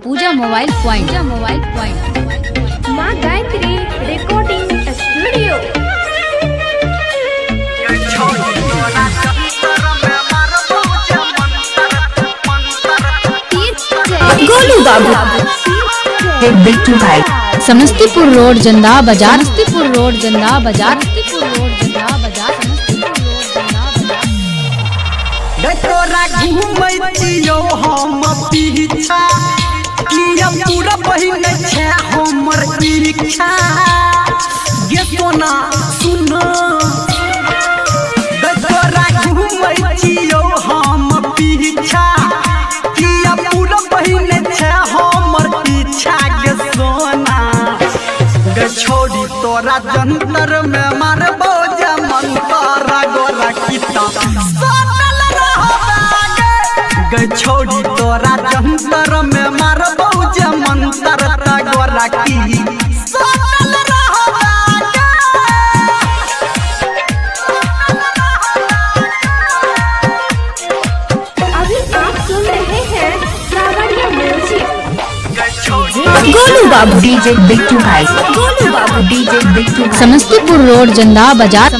पूजा mobile point माँ Gayatri recording studio. Golu बाबू बिट्टू भाई समस्तीपुर रोड जंदा बाजार तोरा घूमैतियो हम पीछा किया पूरा बहिन छै हमर परीक्षा गे सोना सुन तोरा घूमैतियो हम पीछा किया पूरा बहिन छै हमर पीछा गे सोना गे छोड़ी तोरा जंतर में मारबो जे मंतरा गोरा किता छोड़ी तोरा जंतर में मारबो जे मंतर गोरा की अभी आप सुन रहे हैं श्रावणीय म्यूजिक। गोलू बाबू डीजे बिट्टू भाई समस्तीपुर रोड जंदा बाजार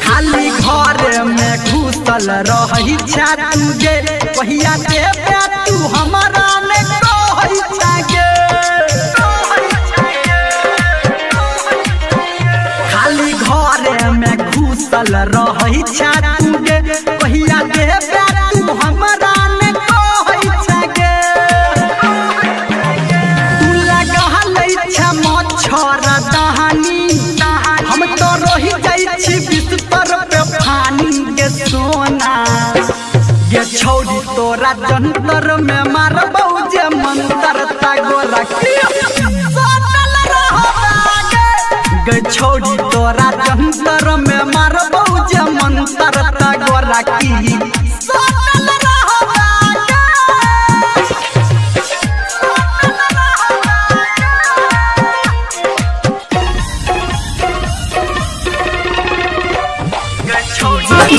खाली घर में घुसल रही छे पहिया के तू हमारा ने कहै छे खाली घर में घुसल रही छे पहिया के तू हमारा ने कहै छे तू लगा लै छ मच्छर दहानी हम तो रही जाइ छी बिस्तर पे फानी के सोना ये छोड़ी तोरा जंतर में मारबो जे मंतर गोरा गे छोड़ी तोरा जंतर में मारबो जे मंतर गोरा की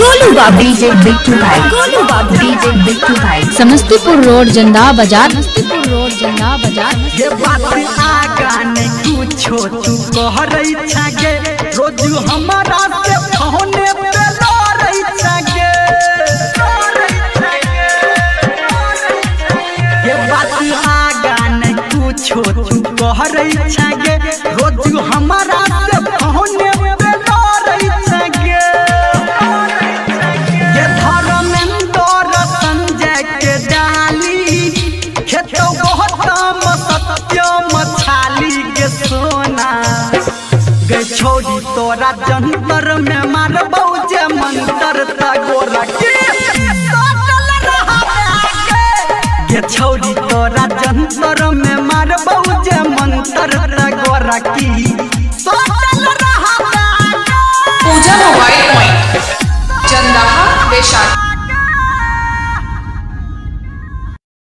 गोलू बाबू डीजे बिट्टू भाई समस्तीपुर रोड जंदा बाजार ये बात आगा नहीं कुछो तू कहरै छगे रोज हमारा से फोने पे लड़ै छगे ये बात आगा नहीं कुछो तू कहरै छगे रोज हमारा से फोने पे लड़ै छगे ये धर्मेंद्र संजय के डाली खेतो मछाली के सोना गे छोड़ी तोरा जंतर में मारबो जे मंतर गोरा गे छोड़ी तोरा जंतर में मारबो जे मंतर गोरा की पूजा मोबाइल पॉइंट जंदा बेशाक।